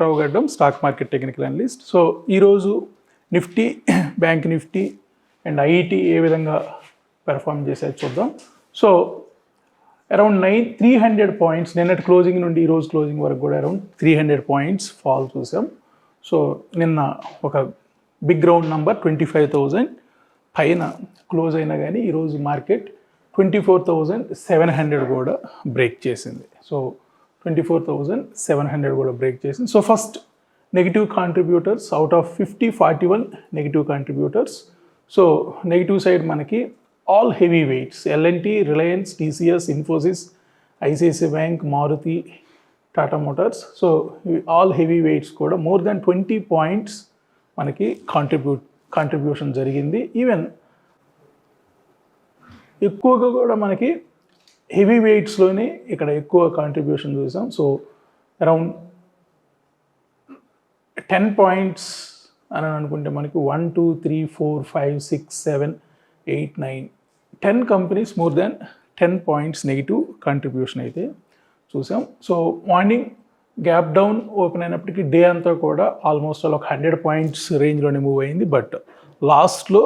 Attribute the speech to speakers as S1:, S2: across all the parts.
S1: Venkatrao Gaddam, stock market technical analyst. So ఈరోజు Nifty, bank Nifty and IT ఏ విధంగా పెర్ఫామ్ చేసేది చూద్దాం. సో అరౌండ్ 300 పాయింట్స్ నిన్నటి క్లోజింగ్ నుండి ఈరోజు క్లోజింగ్ వరకు కూడా అరౌండ్ 300 పాయింట్స్ ఫాల్ చూసాం. సో నిన్న ఒక బిగ్ రౌండ్ నంబర్ 25,000 పైన క్లోజ్ అయినా కానీ ఈరోజు మార్కెట్ 24,700 కూడా బ్రేక్ చేసింది. సో 24,700 కూడా బ్రేక్ చేసింది. So first negative contributors out of 41 negative contributors. So negative side మనకి all heavy weights LNT, Reliance, TCS, Infosys, ICICI bank, Maruti, Tata motors. So all heavy weights కూడా మోర్ దాన్ 20 పాయింట్స్ మనకి కాంట్రిబ్యూషన్ జరిగింది. ఈవెన్ ఎక్కువగా కూడా మనకి హెవీ వెయిట్స్లోనే ఇక్కడ ఎక్కువ కాంట్రిబ్యూషన్ చూసాం. సో అరౌండ్ 10 పాయింట్స్ అని అనుకుంటే మనకి 1, 2, 3, 4, 5, 6, 7, 8, 9, 10 companies more than 10 points negative contribution అయితే చూసాం. So morning gap down open అయినప్పటికీ డే అంతా కూడా ఆల్మోస్ట్ ఒక 100 పాయింట్స్ రేంజ్లోనే మూవ్ అయింది. బట్ లాస్ట్లో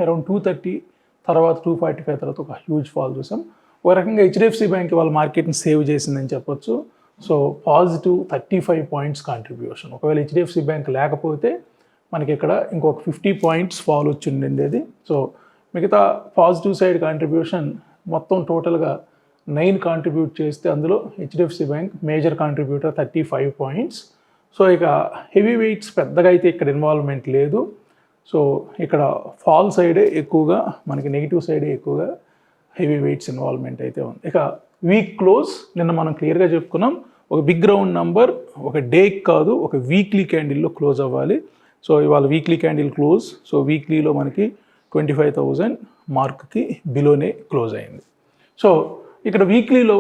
S1: అరౌండ్ 230 తర్వాత 245 తర్వాత ఒక హ్యూజ్ ఫాల్ చూసాం. ఒక రకంగా హెచ్డిఎఫ్సి బ్యాంక్ వాళ్ళ మార్కెట్ని సేవ్ చేసిందని చెప్పొచ్చు. So positive 35 points contribution. ఒకవేళ హెచ్డిఎఫ్సి బ్యాంక్ లేకపోతే మనకి ఇక్కడ ఇంకొక 50 పాయింట్స్ ఫాల్ వచ్చి ఉండేది. సో మిగతా పాజిటివ్ సైడ్ కాంట్రిబ్యూషన్ మొత్తం టోటల్గా 9 కాంట్రిబ్యూట్ చేస్తే అందులో HDFC bank major contributor 35 points. So ఇక హెవీ వెయిట్స్ పెద్దగా అయితే ఇక్కడ ఇన్వాల్వ్మెంట్ లేదు. సో ఇక్కడ ఫాల్ సైడే ఎక్కువగా మనకి నెగిటివ్ సైడే ఎక్కువగా హెవీ వెయిట్స్ ఇన్వాల్వ్మెంట్ అయితే ఉంది. ఇక వీక్ క్లోజ్ నిన్న మనం క్లియర్గా చెప్పుకున్నాం. ఒక బిగ్ రౌండ్ నంబర్ ఒక డేకి కాదు, ఒక వీక్లీ క్యాండిల్లో క్లోజ్ అవ్వాలి. సో ఇవాళ వీక్లీ క్యాండిల్ క్లోజ్. సో వీక్లీలో మనకి 25,000 మార్క్కి బిలోనే క్లోజ్ అయింది. సో ఇక్కడ వీక్లీలో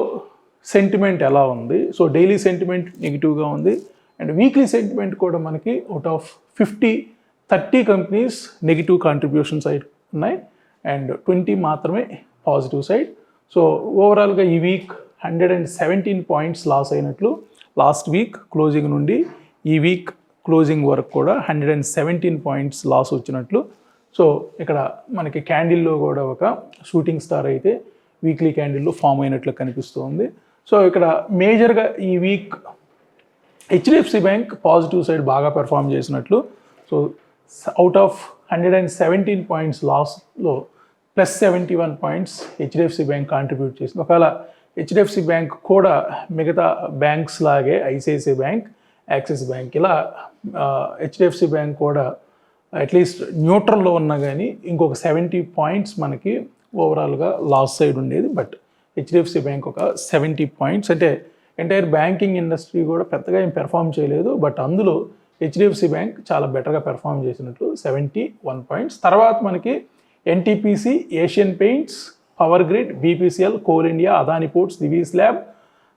S1: సెంటిమెంట్ ఎలా ఉంది? సో డైలీ సెంటిమెంట్ నెగిటివ్గా ఉంది అండ్ వీక్లీ సెంటిమెంట్ కూడా మనకి out of 30 companies negative contribution side ఉన్నాయి అండ్ 20 మాత్రమే పాజిటివ్ సైడ్. సో ఓవరాల్గా ఈ వీక్ 117 పాయింట్స్ లాస్ అయినట్లు, లాస్ట్ వీక్ క్లోజింగ్ నుండి ఈ వీక్ క్లోజింగ్ వరకు కూడా 117 పాయింట్స్ లాస్ వచ్చినట్లు. సో ఇక్కడ మనకి క్యాండిల్లో కూడా ఒక షూటింగ్ స్టార్ అయితే వీక్లీ క్యాండిల్లో ఫామ్ అయినట్లు కనిపిస్తుంది. సో ఇక్కడ మేజర్గా ఈ week HDFC bank positive side బాగా పెర్ఫామ్ చేసినట్లు. సో అవుట్ ఆఫ్ 117 పాయింట్స్ లాస్లో +71 పాయింట్స్ హెచ్డిఎఫ్సి బ్యాంక్ కాంట్రిబ్యూట్ చేసింది. ఒకవేళ హెచ్డిఎఫ్సి బ్యాంక్ కూడా మిగతా బ్యాంక్స్ లాగే ఐసిఐసిఐ బ్యాంక్, యాక్సిస్ బ్యాంక్ ఇలా హెచ్డిఎఫ్సి బ్యాంక్ కూడా అట్లీస్ట్ న్యూట్రల్లో ఉన్నా కానీ ఇంకొక 70 పాయింట్స్ మనకి ఓవరాల్గా లాస్ సైడ్ ఉండేది. బట్ హెచ్డిఎఫ్సి బ్యాంక్ ఒక 70 పాయింట్స్ అంటే ఎంటైర్ బ్యాంకింగ్ ఇండస్ట్రీ కూడా పెద్దగా ఏం పెర్ఫామ్ చేయలేదు. బట్ అందులో హెచ్డిఎఫ్సి బ్యాంక్ చాలా బెటర్గా పెర్ఫామ్ చేసినట్లు 71 పాయింట్స్. తర్వాత మనకి ఎన్టీపీసీ, ఏషియన్ పెయింట్స్, పవర్ గ్రిడ్, బీపీసీఎల్, కోల్ ఇండియా, అదాని పోర్ట్స్, దివీస్ ల్యాబ్,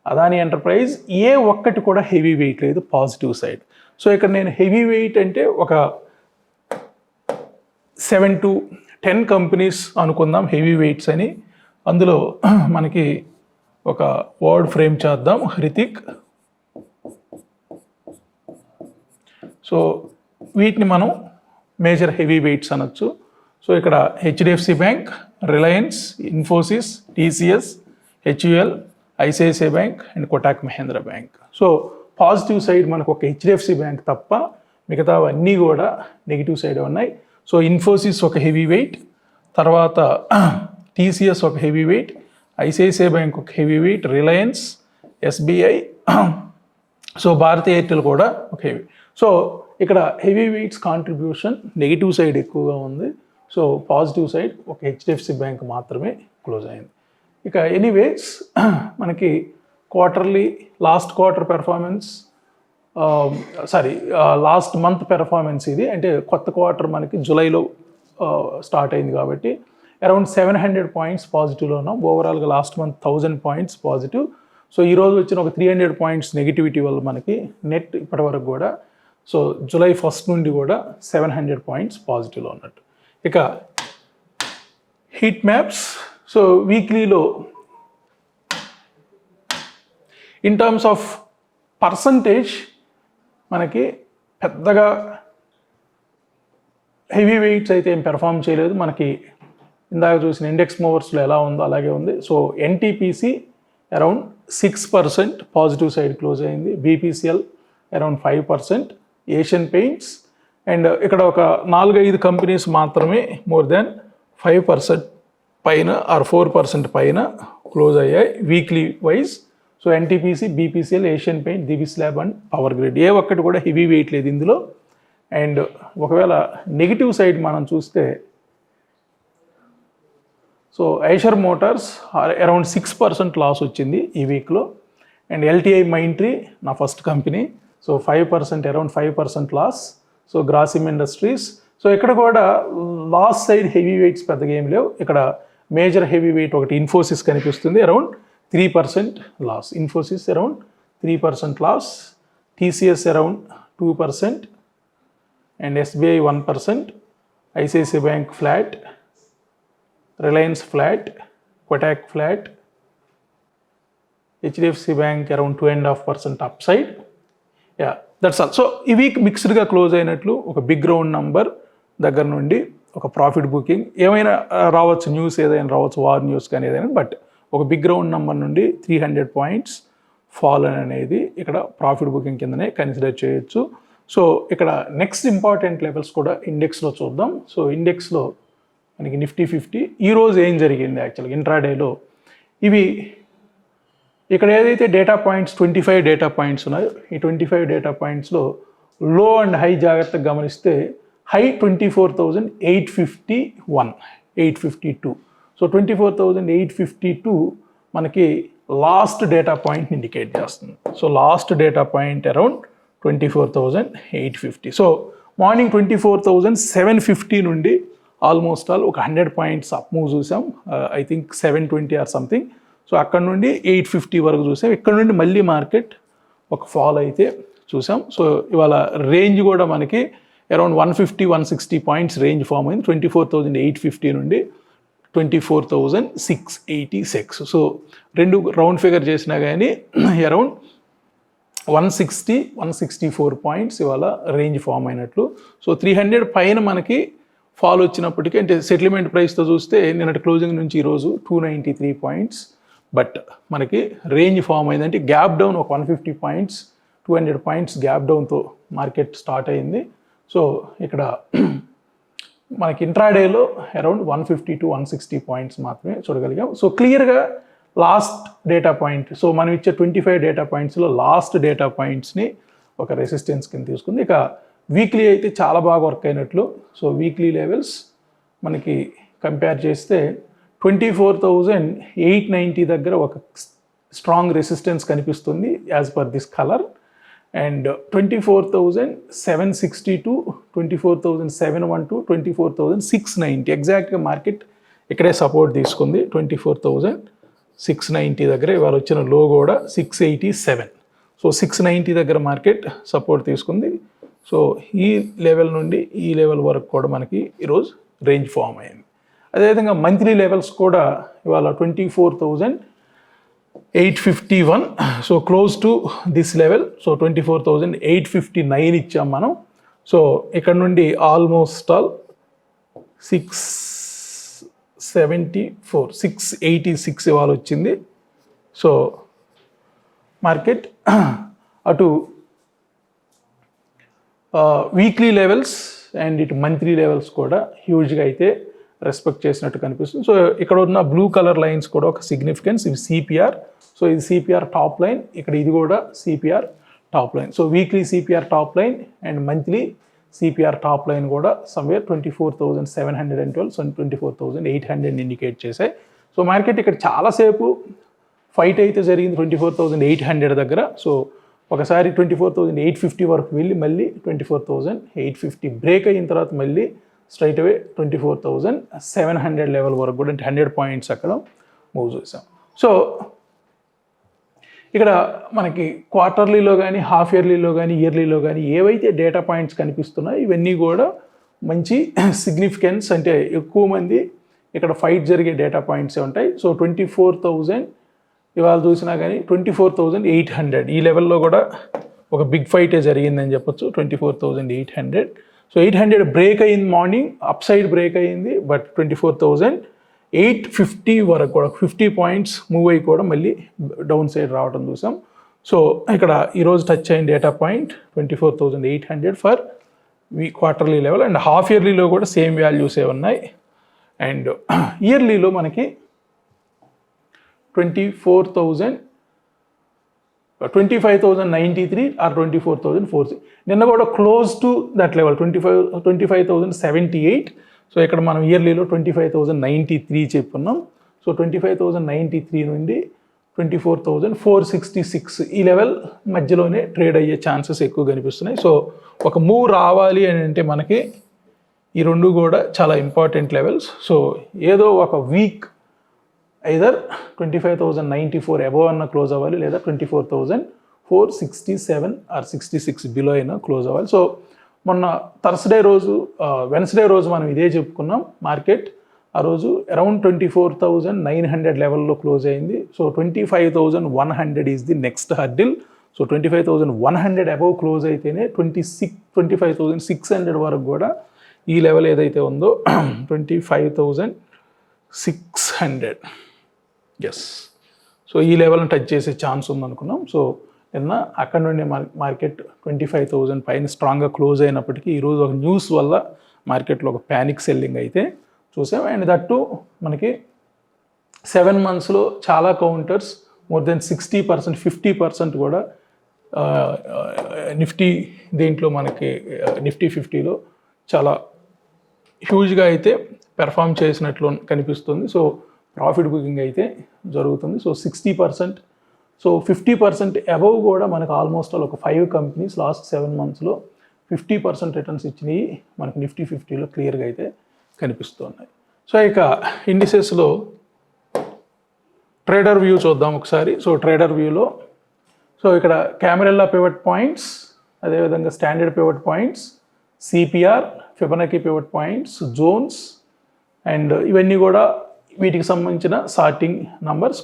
S1: అదాని ఎంటర్ప్రైజ్ ఏ ఒక్కటి కూడా హెవీ వెయిట్ లేదు పాజిటివ్ సైడ్. సో ఇక్కడ నేను హెవీ వెయిట్ అంటే ఒక 7 to 10 కంపెనీస్ అనుకుందాం హెవీ వెయిట్స్ అని. అందులో మనకి ఒక వర్డ్ ఫ్రేమ్ చేద్దాం, హృతిక్. సో వీటిని మనం మేజర్ హెవీ వెయిట్స్ అనొచ్చు. సో ఇక్కడ HDFC bank, Reliance, Infosys, TCS, HUL, ICICI bank and Kotak Mahindra bank. So positive side మనకు ఒక హెచ్డిఎఫ్సి బ్యాంక్ తప్ప మిగతావన్నీ కూడా నెగిటివ్ సైడ్ ఉన్నాయి. సో ఇన్ఫోసిస్ ఒక హెవీ వెయిట్, తర్వాత టీసీఎస్ ఒక హెవీ వెయిట్, ఐసిఐసిఐ బ్యాంక్ ఒక heavy weight, Reliance, SBI, so Bharti Airtel కూడా ఒక హెవీ. సో ఇక్కడ heavy weights contribution negative side ఎక్కువగా ఉంది. సో పాజిటివ్ సైడ్ ఒక హెచ్డిఎఫ్సి బ్యాంక్ మాత్రమే క్లోజ్ అయింది. ఇక ఎనీవేస్ మనకి quarterly last quarter performance last month performance ఇది. అంటే కొత్త క్వార్టర్ మనకి జూలైలో స్టార్ట్ అయింది కాబట్టి అరౌండ్ 700 పాయింట్స్ పాజిటివ్లో ఉన్నాం. ఓవరాల్గా last month 1000 points positive. So ఈరోజు వచ్చిన ఒక 300 పాయింట్స్ నెగిటివిటీ వల్ల మనకి నెట్ ఇప్పటివరకు కూడా సో జూలై 1st నుండి కూడా 700 పాయింట్స్ పాజిటివ్లో ఉన్నట్టు. ఇక హీట్ మ్యాప్స్. సో వీక్లీలో ఇన్ టర్మ్స్ ఆఫ్ పర్సంటేజ్ మనకి పెద్దగా హెవీ వెయిట్స్ అయితే ఏం పెర్ఫామ్ చేయలేదు. మనకి ఇందాక చూసిన ఇండెక్స్ మూవర్స్లో ఎలా ఉందో అలాగే ఉంది. So NTPC around 6% positive side close అయింది. బీపీసీఎల్ అరౌండ్ 5%, ఏషియన్ పెయింట్స్ అండ్ ఇక్కడ ఒక 4-5 కంపెనీస్ మాత్రమే మోర్ దాన్ 5% పైన ఆర్ 4% పైన క్లోజ్ అయ్యాయి weekly wise. So NTPC, BPCL, Asian Paint, Divi's Lab and Power Grid ఏ ఒక్కటి కూడా హెవీ వెయిట్ లేదు ఇందులో. అండ్ ఒకవేళ నెగిటివ్ సైడ్ మనం చూస్తే so Eicher motors around 6% loss వచ్చింది ఈ వీక్లో. అండ్ ఎల్టీఐ మైంట్రీ నా first company, so 5% around 5% loss. So Grasim industries, so ఇక్కడ కూడా లాస్ సైడ్ హెవీ వెయిట్స్ పెద్దగా ఏం లేవు. ఇక్కడ మేజర్ హెవీ వెయిట్ ఒకటి ఇన్ఫోసిస్ కనిపిస్తుంది, around 3% loss. Infosys around 3% loss, TCS around 2% and SBI 1%, ICICI bank flat, Reliance flat, Kotak flat, HDFC bank around 2.5% up side. Yeah that's all. So ఈ week మిక్స్డ్గా క్లోజ్ అయినట్లు ఒక బిగ్ రౌండ్ నంబర్ దగ్గర నుండి ఒక ప్రాఫిట్ బుకింగ్ ఏమైనా రావచ్చు, న్యూస్ ఏదైనా రావచ్చు, వార్ న్యూస్ కానీ ఏదైనా, బట్ ఒక బిగ్ రౌండ్ నంబర్ నుండి 300 పాయింట్స్ ఫాల్ అనేది ఇక్కడ ప్రాఫిట్ బుకింగ్ కిందనే కన్సిడర్ చేయొచ్చు. సో ఇక్కడ నెక్స్ట్ ఇంపార్టెంట్ లెవెల్స్ కూడా ఇండెక్స్లో చూద్దాం. సో ఇండెక్స్లో మనకి నిఫ్టీ 50 ఈరోజు ఏం జరిగింది యాక్చువల్గా ఇంట్రాడేలో, ఇవి ఇక్కడ ఏదైతే డేటా పాయింట్స్ 25 డేటా పాయింట్స్ ఉన్నాయో ఈ 25 డేటా పాయింట్స్లో లో అండ్ హై జాగ్రత్తగా గమనిస్తే హై 24,851, 852. సో 24,852 మనకి లాస్ట్ డేటా పాయింట్ని ఇండికేట్ చేస్తుంది. So last data point around 24,850. So morning 24,750 నుండి ఆల్మోస్ట్ ఆల్ ఒక 100 పాయింట్స్ అప్ మూవ్ చూసాం, I think 720 or something. So అక్కడ నుండి 850 వరకు చూసాం. ఇక్కడ నుండి మళ్ళీ మార్కెట్ ఒక ఫాల్ అయితే చూసాం. సో ఇవాళ రేంజ్ కూడా మనకి అరౌండ్ 150-160 పాయింట్స్ రేంజ్ ఫామ్ అయింది. 24,850 నుండి 24,686. సో రెండు రౌండ్ ఫిగర్ చేసినా కానీ అరౌండ్ 160-164 పాయింట్స్ ఇవాళ రేంజ్ ఫామ్ అయినట్లు. సో 300 పైన మనకి ఫాల్ వచ్చినప్పటికీ, అంటే సెటిల్మెంట్ ప్రైస్తో చూస్తే నిన్నటి క్లోజింగ్ నుంచి ఈరోజు 293 పాయింట్స్, బట్ మనకి రేంజ్ ఫామ్ అయిందంటే గ్యాప్ డౌన్ ఒక 150 పాయింట్స్, 200 పాయింట్స్ గ్యాప్ డౌన్తో మార్కెట్ స్టార్ట్ అయింది. సో ఇక్కడ మనకి ఇంట్రాడేలో అరౌండ్ 150-160 పాయింట్స్ మాత్రమే చూడగలిగాం. సో క్లియర్గా లాస్ట్ డేటా పాయింట్, సో మనం ఇచ్చే 25 డేటా పాయింట్స్లో లాస్ట్ డేటా పాయింట్స్ని ఒక రెసిస్టెన్స్ కింద తీసుకుంది. ఇక వీక్లీ అయితే చాలా బాగా వర్క్ అయినట్లు. సో వీక్లీ లెవెల్స్ మనకి కంపేర్ చేస్తే 24,890 దగ్గర ఒక స్ట్రాంగ్ రెసిస్టెన్స్ కనిపిస్తుంది as per this colour. And 24,762, 24,712, 24,690 ఎగ్జాక్ట్గా మార్కెట్ ఇక్కడే సపోర్ట్ తీసుకుంది. 24,690 దగ్గర ఇవాళ వచ్చిన లో కూడా 687. సో 690 దగ్గర మార్కెట్ సపోర్ట్ తీసుకుంది. సో ఈ లెవెల్ నుండి ఈ లెవెల్ వరకు కూడా మనకి ఈరోజు రేంజ్ ఫామ్ అయింది. అదేవిధంగా మంత్లీ లెవెల్స్ కూడా ఇవాళ 24,851. So close to this level. So 24,859 ఇచ్చాం మనం. సో ఇక్కడ నుండి ఆల్మోస్ట్ ఆల్ 674, 686 ఇవాళ వచ్చింది. సో మార్కెట్ అటు వీక్లీ లెవెల్స్ అండ్ ఇటు మంత్లీ లెవెల్స్ కూడా హ్యూజ్గా అయితే రెస్పెక్ట్ చేసినట్టు కనిపిస్తుంది. సో ఇక్కడ ఉన్న బ్లూ కలర్ లైన్స్ కూడా ఒక సిగ్నిఫికెన్స్. ఇవి సిపిఆర్. సో ఇది సిపిఆర్ టాప్ లైన్, ఇక్కడ ఇది కూడా CPR top line. So weekly CPR top line and monthly CPR top line కూడా సమ్వేర్ 24,712, 24,800 ఇండికేట్ చేశాయి. సో మార్కెట్ ఇక్కడ చాలాసేపు ఫైట్ అయితే జరిగింది 24,800 దగ్గర. సో ఒకసారి 24,850 వరకు వెళ్ళి మళ్ళీ 24,850 బ్రేక్ అయిన తర్వాత మళ్ళీ స్ట్రైట్ అవే 24,700 లెవెల్ వరకు కూడా, అంటే 100 పాయింట్స్ అక్కడ మూవ్ చేసాం. సో ఇక్కడ మనకి క్వార్టర్లీలో కానీ, హాఫ్ ఇయర్లీలో కానీ, ఇయర్లీలో కానీ ఏవైతే డేటా పాయింట్స్ కనిపిస్తున్నాయో ఇవన్నీ కూడా మంచి సిగ్నిఫికెన్స్, అంటే ఎక్కువ మంది ఇక్కడ ఫైట్ జరిగే డేటా పాయింట్సే ఉంటాయి. సో 24,000 ఇవాళ చూసినా కానీ 24,800 ఈ లెవెల్లో కూడా ఒక బిగ్ ఫైటే జరిగిందని చెప్పొచ్చు. 24,800. సో 800 బ్రేక్ అయింది మార్నింగ్, అప్ సైడ్ బ్రేక్ అయింది, బట్ 24,850 వరకు కూడా 50 పాయింట్స్ మూవ్ అయ్యి కూడా మళ్ళీ డౌన్ సైడ్ రావడం చూసాం. సో ఇక్కడ ఈరోజు టచ్ అయిన data point 24,800 for quarterly level, and half ఇయర్లీలో కూడా సేమ్ వాల్యూసే ఉన్నాయి. అండ్ ఇయర్లీలో మనకి 25,093 ఆర్ 24,040. నిన్న కూడా close to that level 25,078. So ఇక్కడ మనం ఇయర్లీలో 25,093 చెప్పుకున్నాం. సో 25,093 నుండి 24,466 ఈ లెవెల్ మధ్యలోనే ట్రేడ్ అయ్యే ఛాన్సెస్ ఎక్కువ కనిపిస్తున్నాయి. సో ఒక మూవ్ రావాలి అని అంటే మనకి ఈ రెండు కూడా చాలా ఇంపార్టెంట్ లెవెల్స్. సో ఏదో ఒక వీక్ ఐదర్ 25,094 అబవ్ అన్న క్లోజ్ అవ్వాలి, లేదా 24,467 ఆర్ 66 బిలో అయినా క్లోజ్ అవ్వాలి. సో మొన్న వెన్స్డే రోజు మనం ఇదే చెప్పుకున్నాం. మార్కెట్ ఆ రోజు అరౌండ్ 24,900 లెవెల్లో క్లోజ్ అయింది. So 25,100 is the next hurdle. So 25,100 above close అయితేనే 25,600 వరకు కూడా ఈ లెవెల్ ఏదైతే ఉందో 25,600, ఎస్, సో ఈ లెవెల్ని టచ్ చేసే ఛాన్స్ ఉందనుకున్నాం. సో నిన్న అక్కడ నుండి మార్కెట్ 25,000 పైన స్ట్రాంగ్గా క్లోజ్ అయినప్పటికీ ఈరోజు ఒక న్యూస్ వల్ల మార్కెట్లో ఒక ప్యానిక్ సెల్లింగ్ అయితే చూసాం. అండ్ దట్టు మనకి 7 monthsలో చాలా కౌంటర్స్ మోర్ దెన్ 60%, 50% కూడా నిఫ్టీ దేంట్లో మనకి నిఫ్టీ 50లో చాలా హ్యూజ్గా అయితే పెర్ఫామ్ చేసినట్లు కనిపిస్తుంది. సో ప్రాఫిట్ బుకింగ్ అయితే జరుగుతుంది. సో 60%, సో 50% అబవ్ కూడా మనకు ఆల్మోస్ట్ ఆల్ ఒక 5 కంపెనీస్ లాస్ట్ 7 monthsలో 50% రిటర్న్స్ ఇచ్చినాయి మనకు నిఫ్టీ 50లో క్లియర్గా అయితే కనిపిస్తున్నాయి. సో ఇక ఇండిసెస్లో ట్రేడర్ వ్యూ చూద్దాం ఒకసారి. సో ట్రేడర్ వ్యూలో సో ఇక్కడ క్యామెరెల్లా పివట్ పాయింట్స్, అదేవిధంగా standard pivot points, CPR, Fibonacci pivot points, zones, and ఇవన్నీ కూడా వీటికి సంబంధించిన sorting numbers.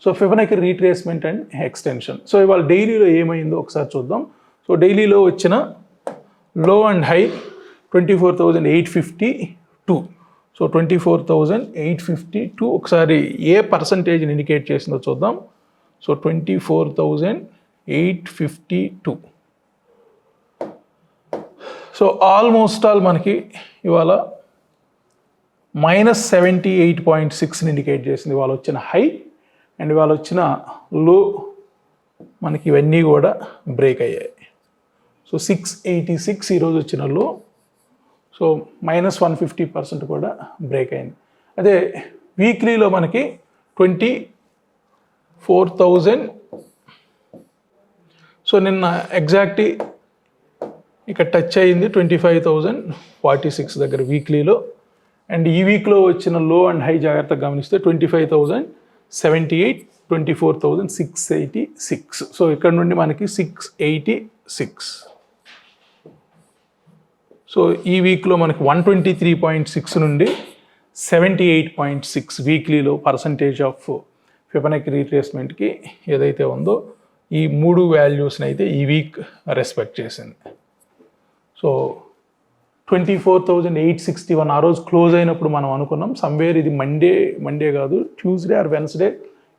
S1: So Fibonacci retracement and extension. So ఇవాళ డైలీలో ఏమైందో ఒకసారి చూద్దాం. సో డైలీలో వచ్చిన లో అండ్ హై 24,852. సో 24,852 ఒకసారి ఏ పర్సంటేజ్ని ఇండికేట్ చేసిందో చూద్దాం. సో 24,852. సో ఆల్మోస్ట్ ఆల్ మనకి ఇవాళ -78.6 ఇండికేట్ చేసింది ఇవాళ వచ్చిన హై, అండ్ ఇవాళ వచ్చిన లో మనకి ఇవన్నీ కూడా బ్రేక్ అయ్యాయి. సో 686 ఈరోజు వచ్చిన లో, సో -150% కూడా బ్రేక్ అయింది. అదే వీక్లీలో మనకి 24,000. సో నిన్న ఎగ్జాక్ట్లీ ఇక్కడ టచ్ అయింది 25,046 దగ్గర వీక్లీలో, అండ్ ఈ వీక్లో వచ్చిన లో అండ్ హై జాగ్రత్తగా గమనిస్తే 25,078, 24,686. సో ఇక్కడ నుండి మనకి 686. సో ఈ వీక్లో మనకి 123.6 నుండి 78.6 వీక్లీలో పర్సంటేజ్ ఆఫ్ ఫిబొనాకీ రీట్రేస్మెంట్కి ఏదైతే ఉందో ఈ 3 వాల్యూస్ని అయితే ఈ వీక్ రెస్పెక్ట్ చేసింది. సో 24,861 ఆ రోజు క్లోజ్ అయినప్పుడు మనం అనుకున్నాం సమ్వేర్ ఇది మండే కాదు, ట్యూస్డే ఆర్ వెన్స్డే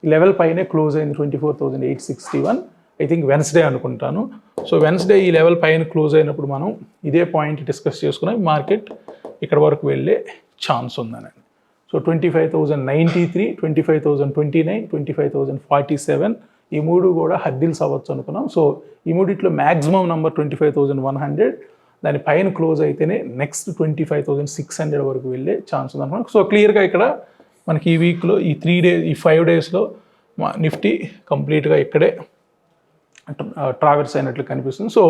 S1: ఈ లెవెల్ పైనే క్లోజ్ అయింది 24,861. ఐ థింక్ వెన్స్డే అనుకుంటాను. సో వెన్స్డే ఈ లెవెల్ పైన క్లోజ్ అయినప్పుడు మనం ఇదే పాయింట్ డిస్కస్ చేసుకున్నాం, మార్కెట్ ఇక్కడ వరకు వెళ్ళే ఛాన్స్ ఉందని. సో 25,093, 25,029, 25,047 ఈ 3 కూడా హర్డిల్స్ అవ్వచ్చు అనుకున్నాం. సో ఈ మూడిట్లో మ్యాక్సిమం నెంబర్ 25,100, దాని పైన క్లోజ్ అయితేనే నెక్స్ట్ 25,600 వరకు వెళ్ళే ఛాన్స్ ఉంది అనుకున్నాం. సో క్లియర్గా ఇక్కడ మనకి ఈ వీక్లో ఈ 5 డేస్లో నిఫ్టీ కంప్లీట్గా ఇక్కడే ట్రావెల్స్ అయినట్లు కనిపిస్తుంది. సో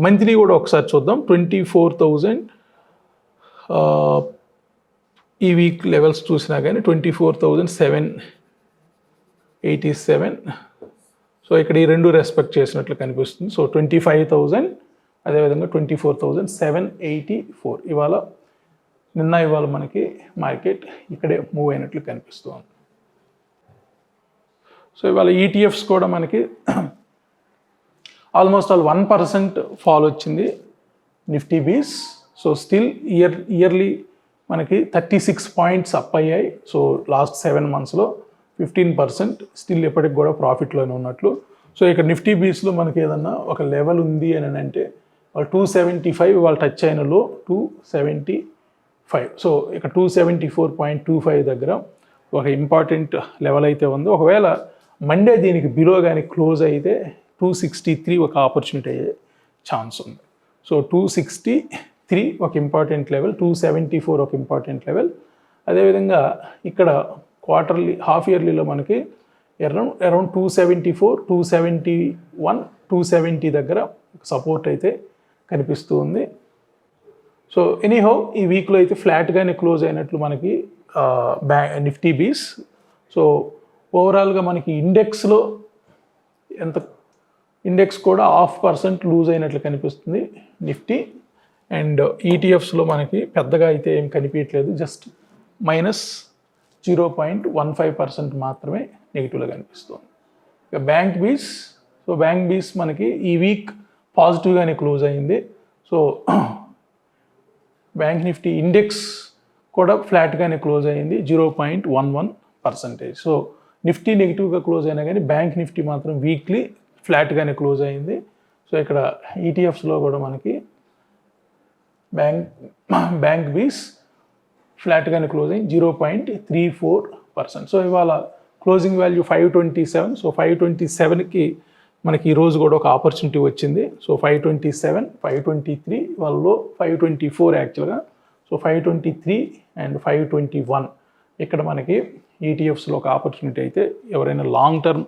S1: మంత్లీ కూడా ఒకసారి చూద్దాం. 24,000 ఈ వీక్ లెవెల్స్ చూసినా కానీ 24,787. సో ఇక్కడ ఈ రెండు రెస్పెక్ట్ చేసినట్లు కనిపిస్తుంది. సో 25,000, అదేవిధంగా 24,784 ఇవాళ మనకి మార్కెట్ ఇక్కడే మూవ్ అయినట్లు కనిపిస్తుంది. సో ఇవాళ ఈటీఎఫ్స్ కూడా మనకి ఆల్మోస్ట్ ఆల్ 1% ఫాల్ వచ్చింది నిఫ్టీ బీస్. సో స్టిల్ ఇయర్లీ మనకి 36 పాయింట్స్ అప్ అయ్యాయి. సో లాస్ట్ 7 మంత్స్లో 15% స్టిల్ ఎప్పటికి కూడా ప్రాఫిట్లోనే ఉన్నట్లు. సో ఇక్కడ నిఫ్టీ బీస్లో మనకి ఏదన్నా ఒక లెవెల్ ఉంది అని అంటే 275 వాళ్ళు టచ్ అయిన లో 275. సో ఇక్కడ 274.25 దగ్గర ఒక ఇంపార్టెంట్ లెవెల్ అయితే ఉంది. ఒకవేళ మండే దీనికి బిలో కానీ క్లోజ్ అయితే 263 ఒక ఆపర్చునిటీ అయ్యే ఛాన్స్ ఉంది. సో 263 ఒక ఇంపార్టెంట్ లెవెల్, 274 ఒక ఇంపార్టెంట్ లెవెల్. అదేవిధంగా ఇక్కడ క్వార్టర్లీ హాఫ్ ఇయర్లీలో మనకి అరౌండ్ 274, 271, 270 దగ్గర సపోర్ట్ అయితే కనిపిస్తూ ఉంది. సో ఎనీహౌ ఈ వీక్లో అయితే ఫ్లాట్గానే క్లోజ్ అయినట్లు మనకి నిఫ్టీ బీస్. సో ఓవరాల్గా మనకి ఇండెక్స్లో ఇండెక్స్ కూడా 0.5% లూజ్ అయినట్లు కనిపిస్తుంది నిఫ్టీ. అండ్ ఈటీఎఫ్స్లో మనకి పెద్దగా అయితే ఏం కనిపించట్లేదు, జస్ట్ -0.15% మాత్రమే నెగిటివ్లో కనిపిస్తుంది. ఇక బ్యాంక్ బీస్ మనకి ఈ వీక్ పాజిటివ్గానే క్లోజ్ అయింది. సో బ్యాంక్ నిఫ్టీ ఇండెక్స్ కూడా ఫ్లాట్గానే క్లోజ్ అయింది, 0.11%. సో నిఫ్టీ నెగిటివ్గా క్లోజ్ అయినా కానీ బ్యాంక్ నిఫ్టీ మాత్రం వీక్లీ ఫ్లాట్గానే క్లోజ్ అయింది. సో ఇక్కడ ఈటీఎఫ్స్లో కూడా మనకి బ్యాంక్ బీస్ ఫ్లాట్గానే క్లోజ్ అయింది, 0.34%. సో ఇవాళ క్లోజింగ్ వాల్యూ 527. సో 527కి మనకి ఈరోజు కూడా ఒక ఆపర్చునిటీ వచ్చింది. సో 527, 523 వాళ్ళలో 524 యాక్చువల్గా. సో 523 అండ్ 521 ఇక్కడ మనకి ఈటీఎఫ్స్లో ఒక ఆపర్చునిటీ అయితే ఎవరైనా లాంగ్ టర్మ్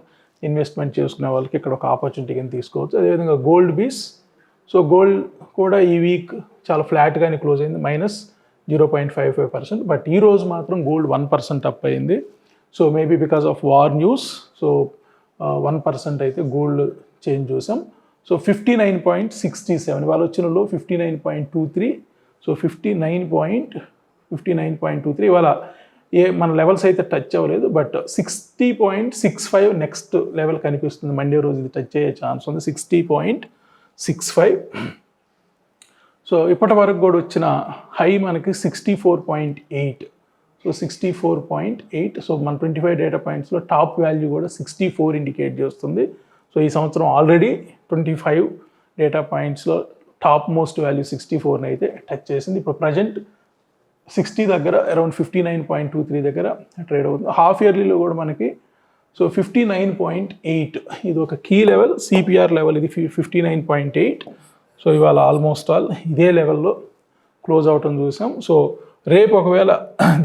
S1: ఇన్వెస్ట్మెంట్ చేసుకునే వాళ్ళకి ఇక్కడ ఒక ఆపర్చునిటీ కింద తీసుకోవచ్చు. అదేవిధంగా గోల్డ్ బీస్. సో గోల్డ్ కూడా ఈ వీక్ చాలా ఫ్లాట్గానే క్లోజ్ అయింది, -0.55%. బట్ ఈరోజు మాత్రం గోల్డ్ 1% అప్ అయింది. So maybe because of war news. So 1% అయితే గోల్డ్ చేంజ్ చూసాం. సో 59.67 వాళ్ళు వచ్చిన లో 59.23. సో 59.23 ఇవాళ మన లెవెల్స్ అయితే టచ్ అవ్వలేదు, బట్ 60.65 నెక్స్ట్ లెవెల్ కనిపిస్తుంది. మండే రోజు ఇది టచ్ అయ్యే ఛాన్స్ ఉంది, 60.65. సో ఇప్పటి వరకు కూడా వచ్చిన హై మనకి 64.8. సో 64.8. సో మన 25 డేటా పాయింట్స్లో టాప్ వాల్యూ కూడా 64 ఇండికేట్ చేస్తుంది. సో ఈ సంవత్సరం ఆల్రెడీ 25 డేటా పాయింట్స్లో టాప్ మోస్ట్ వాల్యూ 64 అయితే టచ్ చేసింది. ఇప్పుడు ప్రజెంట్ 60 దగ్గర అరౌండ్ 59.23 దగ్గర ట్రేడ్ అవుతుంది. హాఫ్ ఇయర్లీలో కూడా మనకి సో 59.8 ఇది ఒక కీ లెవెల్, సిపిఆర్ లెవెల్ ఇది 59.8. సో ఇవాళ ఆల్మోస్ట్ ఆల్ ఇదే లెవెల్లో క్లోజ్ అవటం చూసాం. సో రేపు ఒకవేళ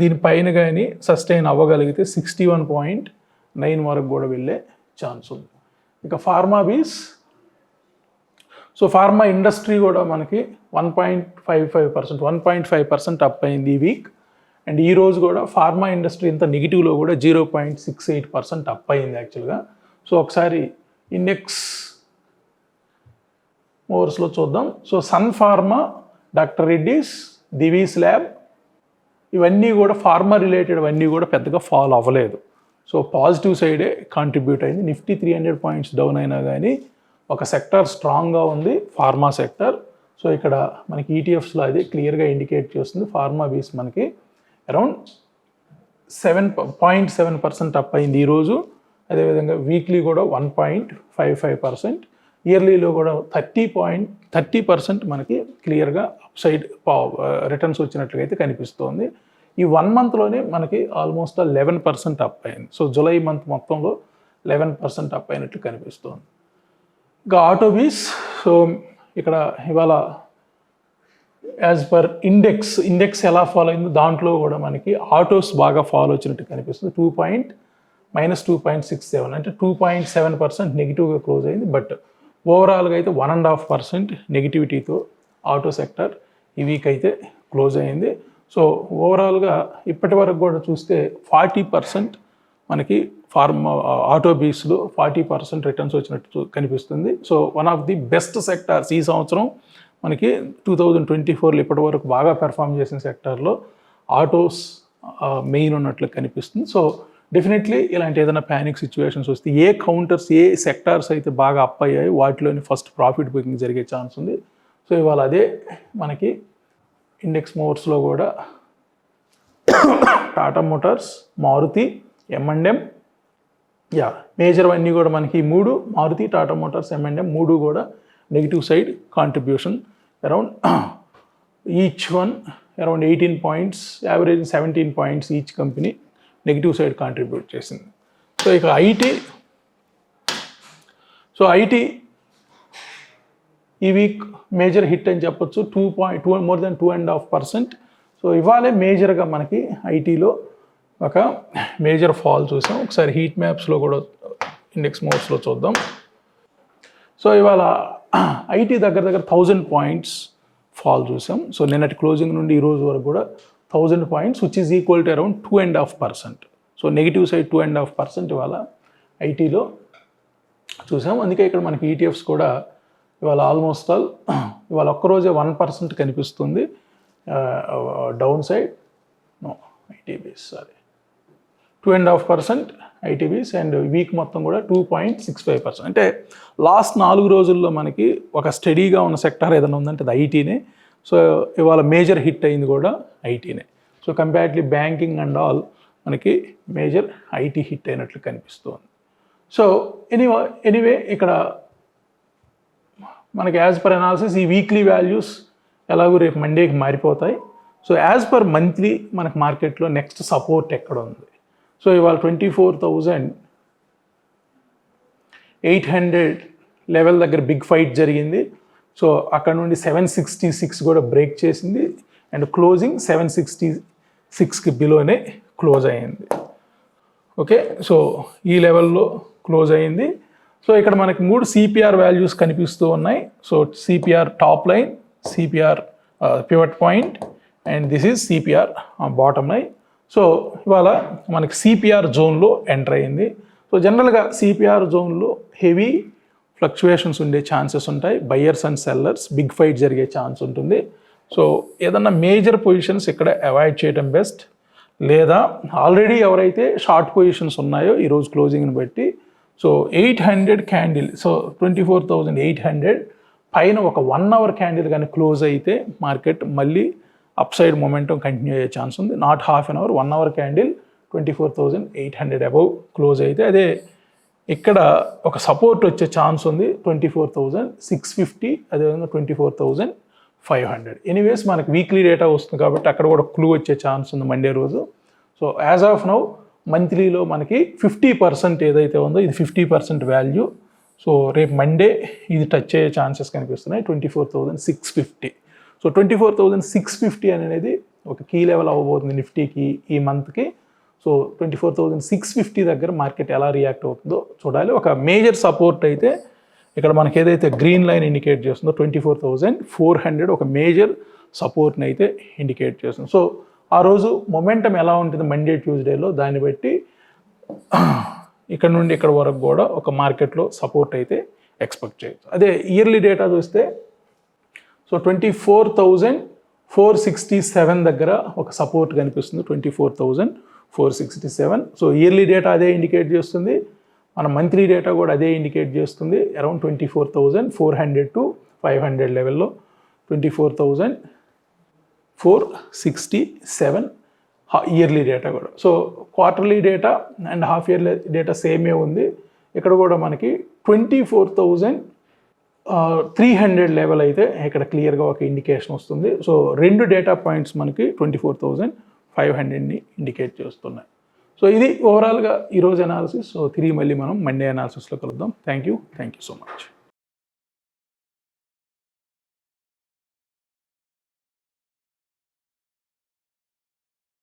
S1: దీనిపైన కానీ సస్టైన్ అవ్వగలిగితే 61.9 వరకు కూడా వెళ్ళే ఛాన్స్ ఉంది. ఇక ఫార్మా బీస్. సో ఫార్మా ఇండస్ట్రీ కూడా మనకి 1.5% అప్ అయింది ఈ వీక్. అండ్ ఈరోజు కూడా ఫార్మా ఇండస్ట్రీ ఇంత నెగిటివ్లో కూడా 0.68% అప్ అయింది యాక్చువల్గా. సో ఒకసారి ఇండెక్స్ ఓవర్స్లో చూద్దాం. So Sun Pharma, doctor Reddy's, Divi's lab ఇవన్నీ కూడా ఫార్మా రిలేటెడ్ అన్నీ కూడా పెద్దగా ఫాల్ అవ్వలేదు. సో పాజిటివ్ సైడే కాంట్రిబ్యూట్ అయింది. నిఫ్టీ 300 పాయింట్స్ డౌన్ అయినా కానీ ఒక సెక్టర్ స్ట్రాంగ్గా ఉంది, ఫార్మా సెక్టర్. సో ఇక్కడ మనకి ఈటీఎఫ్స్లో అది క్లియర్గా ఇండికేట్ చేస్తుంది. ఫార్మా బీస్ మనకి అరౌండ్ 7.7% అప్ అయింది ఈరోజు. అదేవిధంగా వీక్లీ కూడా 1.55%, ఇయర్లీలో కూడా 30% మనకి క్లియర్గా అప్ సైడ్ రిటర్న్స్ వచ్చినట్లుగా అయితే కనిపిస్తోంది. ఈ 1 మంత్లోనే మనకి ఆల్మోస్ట్ 11% అప్ అయింది. సో జూలై మంత్ మొత్తంలో 11% అప్ అయినట్లు కనిపిస్తోంది. ఇంకా ఆటోబీస్. సో ఇక్కడ ఇవాళ యాజ్ పర్ ఇండెక్స్ ఎలా ఫాలో అయిందో దాంట్లో కూడా మనకి ఆటోస్ బాగా ఫాలో వచ్చినట్టు కనిపిస్తుంది. -2.67 అంటే 2.7% నెగిటివ్గా క్లోజ్ అయింది. బట్ ఓవరాల్గా అయితే 1.5% నెగిటివిటీతో ఆటో సెక్టర్ ఈ వీక్ అయితే క్లోజ్ అయింది. సో ఓవరాల్గా ఇప్పటి వరకు కూడా చూస్తే 40% మనకి ఆటో బీస్లో 40% రిటర్న్స్ వచ్చినట్టు కనిపిస్తుంది. So one of the best sectors ఈ సంవత్సరం మనకి 2024లో ఇప్పటి వరకు బాగా పెర్ఫామ్ చేసిన సెక్టార్లో ఆటోస్ మెయిన్ ఉన్నట్లు కనిపిస్తుంది. సో డెఫినెట్లీ ఇలాంటి ఏదైనా ప్యానిక్ సిచ్యువేషన్స్ వస్తే ఏ కౌంటర్స్ ఏ సెక్టార్స్ అయితే బాగా అప్ అయ్యాయి వాటిలోని ఫస్ట్ ప్రాఫిట్ బుకింగ్ జరిగే ఛాన్స్ ఉంది. సో ఇవాళ అదే మనకి ఇండెక్స్ మూవర్స్లో కూడా Tata Motors, Maruti, M&M, major అన్నీ కూడా మనకి 3 మారుతి, టాటా మోటార్స్, M&M 3 కూడా negative side contribution around each one around 18 points, average 17 points each company negative side contribute చేసింది. సో ఇక ఐటీ ఈ వీక్ మేజర్ హిట్ అని చెప్పొచ్చు. 2.2 more than 2.5%. సో ఇవాళే మేజర్గా మనకి ఐటీలో ఒక మేజర్ ఫాల్ చూసాం. ఒకసారి హీట్ మ్యాప్స్లో కూడా ఇండెక్స్ మూవ్స్లో చూద్దాం. సో ఇవాళ ఐటీ దగ్గర 1000 పాయింట్స్ ఫాల్ చూసాం. సో నిన్నటి క్లోజింగ్ నుండి ఈ రోజు వరకు కూడా 1000 points, which is equal to around 2.5%. So negative side 2.5% ఇవాళ ఐటీలో చూసాం. అందుకే ఇక్కడ మనకి ఈటీఎఫ్స్ కూడా ఇవాళ ఆల్మోస్ట్ ఆల్ ఇవాళ ఒక్కరోజే 1% కనిపిస్తుంది డౌన్ సైడ్. ఐటీబీస్ 2.5% ఐటీబీస్ అండ్ వీక్ మొత్తం కూడా 2.65%. అంటే లాస్ట్ 4 రోజుల్లో మనకి ఒక స్టడీగా ఉన్న సెక్టార్ ఏదైనా ఉందంటే అది ఐటీనే. సో ఇవాళ మేజర్ హిట్ అయింది కూడా ఐటీనే. So comparatively banking and all మనకి మేజర్ ఐటీ హిట్ అయినట్లు కనిపిస్తుంది. సో ఎనీవే ఇక్కడ మనకి యాజ్ పర్ అనాలిసిస్ ఈ వీక్లీ వాల్యూస్ ఎలాగో రేపు మండేకి మారిపోతాయి. సో యాజ్ పర్ మంత్లీ మనకి మార్కెట్లో నెక్స్ట్ సపోర్ట్ ఎక్కడ ఉంది? సో ఇవాళ 24,800 లెవెల్ దగ్గర బిగ్ ఫైట్ జరిగింది. సో అక్కడ నుండి 766 కూడా బ్రేక్ చేసింది అండ్ క్లోజింగ్ 766కి బిలోనే క్లోజ్ అయ్యింది. ఓకే, సో ఈ లెవెల్లో క్లోజ్ అయ్యింది. సో ఇక్కడ మనకి 3 సిపిఆర్ వాల్యూస్ కనిపిస్తూ ఉన్నాయి. So CPR top line, CPR pivot point and this is CPR bottom line. So ఇవాళ మనకి సిపిఆర్ జోన్లో ఎంటర్ అయ్యింది. సో జనరల్గా సిపిఆర్ జోన్లో హెవీ ఫ్లక్చువేషన్స్ ఉండే ఛాన్సెస్ ఉంటాయి. Buyers and sellers big fight జరిగే ఛాన్స్ ఉంటుంది. సో ఏదన్నా మేజర్ పొజిషన్స్ ఇక్కడ అవాయిడ్ చేయడం బెస్ట్. లేదా ఆల్రెడీ ఎవరైతే షార్ట్ పొజిషన్స్ ఉన్నాయో ఈరోజు క్లోజింగ్ని బట్టి సో 800 క్యాండిల్, సో 24,800 పైన ఒక 1 hour క్యాండిల్ కానీ క్లోజ్ అయితే మార్కెట్ మళ్ళీ అప్ సైడ్ మొమెంటం కంటిన్యూ అయ్యే ఛాన్స్ ఉంది. Not half an hour, 1 hour candle 24,800 above close అయితే అదే ఇక్కడ ఒక సపోర్ట్ వచ్చే ఛాన్స్ ఉంది 24,650, అదేవిధంగా 24,500. ఎనీవేస్ మనకి వీక్లీ డేటా వస్తుంది కాబట్టి అక్కడ కూడా క్లూ వచ్చే ఛాన్స్ ఉంది మండే రోజు. సో యాజ్ ఆఫ్ నౌ మంత్లీలో మనకి 50% ఏదైతే ఉందో ఇది 50% వాల్యూ. సో రేపు మండే ఇది టచ్ అయ్యే ఛాన్సెస్ కనిపిస్తున్నాయి 24,650. సో 24,650 అనేది ఒక కీ లెవెల్ అవ్వబోతుంది నిఫ్టీకి ఈ మంత్కి. సో 24,650 దగ్గర మార్కెట్ ఎలా రియాక్ట్ అవుతుందో చూడాలి. ఒక మేజర్ సపోర్ట్ అయితే ఇక్కడ మనకి ఏదైతే గ్రీన్ లైన్ ఇండికేట్ చేస్తుందో 24,400 ఒక మేజర్ సపోర్ట్ని అయితే ఇండికేట్ చేస్తుంది. సో ఆ రోజు మొమెంటం ఎలా ఉంటుంది మండే ట్యూస్డేలో దాన్ని బట్టి ఇక్కడ నుండి ఇక్కడ వరకు కూడా ఒక మార్కెట్లో సపోర్ట్ అయితే ఎక్స్పెక్ట్ చేయొచ్చు. అదే ఇయర్లీ డేటా చూస్తే సో 24,467 దగ్గర ఒక సపోర్ట్ కనిపిస్తుంది 24,467. సో ఇయర్లీ డేటా అదే ఇండికేట్ చేస్తుంది, మన మంత్లీ డేటా కూడా అదే ఇండికేట్ చేస్తుంది. అరౌండ్ 24,400 to 500 లెవెల్లో 24,467 ఇయర్లీ డేటా కూడా. So quarterly data and half yearly data సేమే ఉంది. ఇక్కడ కూడా మనకి 24,300 లెవెల్ అయితే ఇక్కడ క్లియర్గా ఒక ఇండికేషన్ వస్తుంది. సో 2 డేటా పాయింట్స్ మనకి 24,500ని ఇండికేట్ చేస్తున్నాయి. సో ఇది ఓవరాల్గా ఈరోజు అనాలిసిస్. సో తిరిగి మళ్ళీ మనం మండే అనాలిసిస్లో కలుద్దాం. Thank you so much.